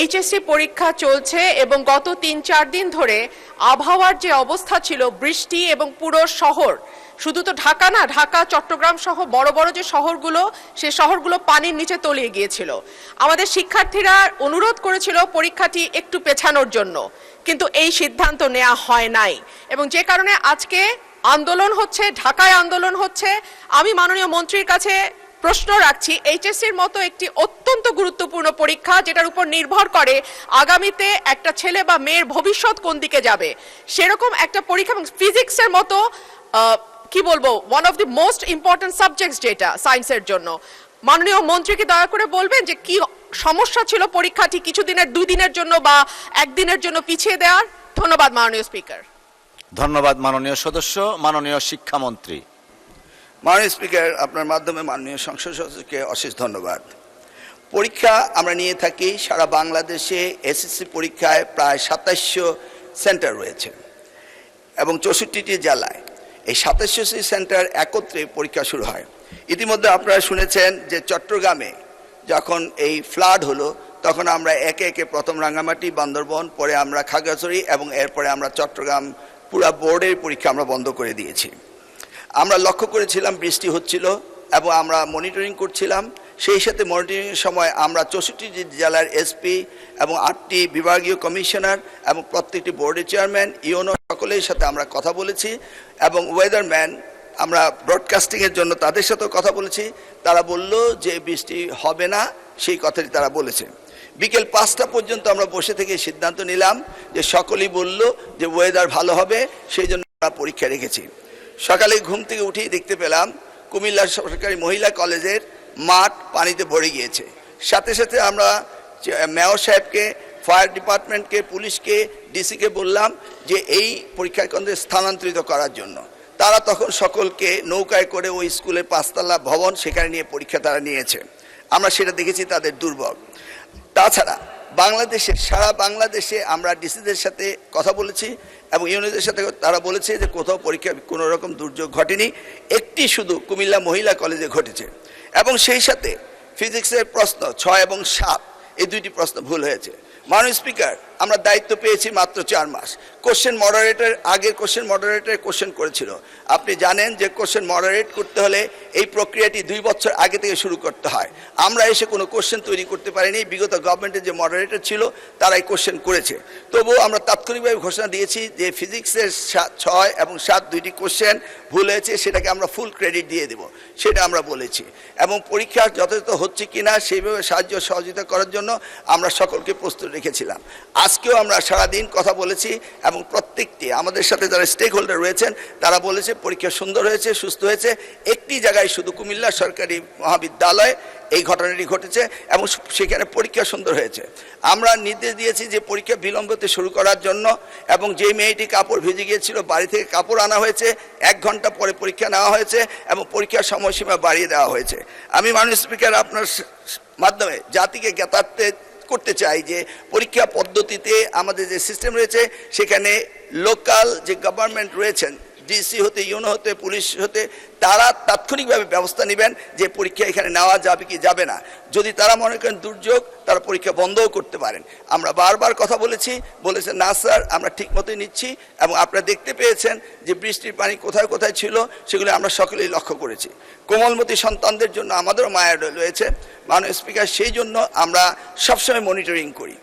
HSC পরীক্ষা চলছে এবং গত ৩-৪ দিন ধরে আবহাওয়ার যে অবস্থা ছিল, বৃষ্টি এবং পুরো শহর, শুধু তো ঢাকা না, ঢাকা চট্টগ্রাম সহ বড় বড় যে শহরগুলো, সে শহরগুলো পানির নিচে তলিয়ে গিয়েছিল। আমাদের শিক্ষার্থীরা অনুরোধ করেছিল পরীক্ষাটি একটু পেছানোর জন্য, কিন্তু এই সিদ্ধান্ত নেওয়া হয় নাই এবং যে কারণে আজকে আন্দোলন হচ্ছে, ঢাকায় আন্দোলন হচ্ছে। আমি মাননীয় মন্ত্রীর কাছে প্রশ্ন রাখছি, এইচএসসির মতো একটি অত্যন্ত গুরুত্বপূর্ণ পরীক্ষা, যেটার উপর নির্ভর করে আগামীতে একটা ছেলে বা মেয়ের ভবিষ্যৎ কোন দিকে যাবে, সেরকম একটা পরীক্ষা, এবং ফিজিক্সের মতো কি বলবো, one of the most important subjects যেটা সায়েন্সের জন্য, মাননীয় মন্ত্রীকে দয়া করে বলবেন যে কি সমস্যা ছিল পরীক্ষাটি কিছুদিনের, 2 দিনের জন্য বা 1 দিনের জন্য পিছিয়ে দেওয়ার। ধন্যবাদ মাননীয় স্পিকার। ধন্যবাদ মাননীয় সদস্য। মাননীয় শিক্ষামন্ত্রী। মাননীয় স্পিকার, আপনার মাধ্যমে মাননীয় সংসদ সদস্যকে অশেষ ধন্যবাদ। পরীক্ষা আমরা নিয়ে থাকি সারা বাংলাদেশে। এসএসসি পরীক্ষায় প্রায় 2700 সেন্টার রয়েছে এবং 64টি জেলায় এই 2700 সেন্টার একত্রে পরীক্ষা শুরু হয়। ইতিমধ্যে আপনারা শুনেছেন যে চট্টগ্রামে যখন এই ফ্লাড হলো, তখন আমরা একে একে প্রথম রাঙ্গামাটি, বান্দরবন, পরে আমরা খাগড়াছড়ি এবং এরপরে আমরা চট্টগ্রাম পুরা বোর্ডের পরীক্ষা আমরা বন্ধ করে দিয়েছি। আমরা লক্ষ্য করেছিলাম বৃষ্টি হচ্ছিল এবং আমরা মনিটরিং করছিলাম। সেই সাথে মনিটরিংয়ের সময় আমরা 64টি জেলার এসপি এবং 8টি বিভাগীয় কমিশনার এবং প্রত্যেকটি বোর্ডের চেয়ারম্যান, ইউনো সকলের সাথে আমরা কথা বলেছি এবং ওয়েদারম্যান, আমরা ব্রডকাস্টিংয়ের জন্য তাদের সাথেও কথা বলেছি। তারা বলল যে বৃষ্টি হবে না, সেই কথাটি তারা বলেছে। বিকেল 5টা পর্যন্ত আমরা বসে থেকে সিদ্ধান্ত নিলাম যে সকলেই বলল যে ওয়েদার ভালো হবে, সেই জন্য আমরা পরীক্ষা রেখেছি। সকালে ঘুম থেকে উঠেই দেখতে পেলাম কুমিল্লা সরকারি মহিলা কলেজের মাঠ পানিতে ভরে গিয়েছে। সাথে সাথে আমরা মেয়র সাহেবকে, ফায়ার ডিপার্টমেন্টকে, পুলিশকে, ডিসিকে বললাম যে এই পরীক্ষা কেন্দ্রে স্থানান্তরিত করার জন্য। তারা তখন সকলকে নৌকায় করে ওই স্কুলের 5তলা ভবন, সেখানে নিয়ে পরীক্ষা তারা নিয়েছে। আমরা সেটা দেখেছি তাদের দুর্ভোগ। তাছাড়া সারা বাংলাদেশে আমরা ডিসিদের সাথে কথা বলেছি এবং ইউনিটদের সাথে, তারা বলেছে যে কোথাও পরীক্ষা কোনো রকম দুর্যোগ ঘটেনি, একটি শুধু কুমিল্লা মহিলা কলেজে ঘটেছে। এবং সেই সাথে ফিজিক্সের প্রশ্ন 6 এবং 7, এই 2টি প্রশ্ন ভুল হয়েছে। মাননীয় স্পিকার, আমরা দায়িত্ব পেয়েছি মাত্র 4 মাস। আগের কোশ্চেন মডারেটর কোশ্চেন করেছিল। আপনি জানেন যে কোশ্চেন মডারেট করতে হলে এই প্রক্রিয়াটি 2 বছর আগে থেকে শুরু করতে হয়। আমরা এসে কোনো কোশ্চেন তৈরি করতে পারিনি। বিগত গভর্নমেন্টের যে মডারেটর ছিল তারাই কোশ্চেন করেছে। তবুও আমরা তাৎক্ষণিকভাবে ঘোষণা দিয়েছি যে ফিজিক্সের 6 এবং 7 2টি কোশ্চেন ভুল হয়েছে, সেটাকে আমরা ফুল ক্রেডিট দিয়ে দেব, সেটা আমরা বলেছি। এবং পরীক্ষা যথাযথ হচ্ছে কিনা সেইভাবে সাহায্য সহযোগিতা করার জন্য আমরা সকলকে প্রস্তুত রেখেছিলাম। আজকেও আমরা সারাদিন কথা বলেছি এবং প্রত্যেকটি আমাদের সাথে যারা স্টেক হোল্ডার রয়েছেন তারা বলেছে পরীক্ষা সুন্দর হয়েছে, সুস্থ হয়েছে। একটি জায়গায় শুধু কুমিল্লা সরকারি মহাবিদ্যালয় এই ঘটনাটি ঘটেছে এবং সেখানে পরীক্ষা সুন্দর হয়েছে। আমরা নির্দেশ দিয়েছি যে পরীক্ষা বিলম্বতে শুরু করার জন্য এবং যে মেয়েটি কাপড় ভিজে গিয়েছিল বাড়ি থেকে কাপড় আনা হয়েছে, 1 ঘন্টা পরে পরীক্ষা নেওয়া হয়েছে এবং পরীক্ষার সময়সীমা বাড়িয়ে দেওয়া হয়েছে। আমি মাননীয় স্পিকার আপনার মাধ্যমে জাতিকে জ্ঞাতার্থে করতে চাই যে পরীক্ষা পদ্ধতিতে আমাদের যে সিস্টেম রয়েছে, সেখানে লোকাল যে গভর্নমেন্ট রয়েছেন, ডিসি হতে, ইউনো হতে, পুলিশ হতে, তারা তাৎক্ষণিকভাবে ব্যবস্থা নেবেন যে পরীক্ষা এখানে নেওয়া যাবে কি যাবে না। যদি তারা মনে করেন দুর্যোগ, তারা পরীক্ষা বন্ধও করতে পারেন। আমরা বারবার কথা বলেছেন না স্যার, আমরা ঠিক মতোই নিচ্ছি এবং আপনারা দেখতে পেয়েছেন যে বৃষ্টির পানি কোথায় কোথায় ছিল, সেগুলো আমরা সকলেই লক্ষ্য করেছি। কোমলমতি সন্তানদের জন্য আমাদেরও মায়া রয়েছে মাননীয় স্পিকার, সেই জন্য আমরা সবসময় মনিটরিং করি।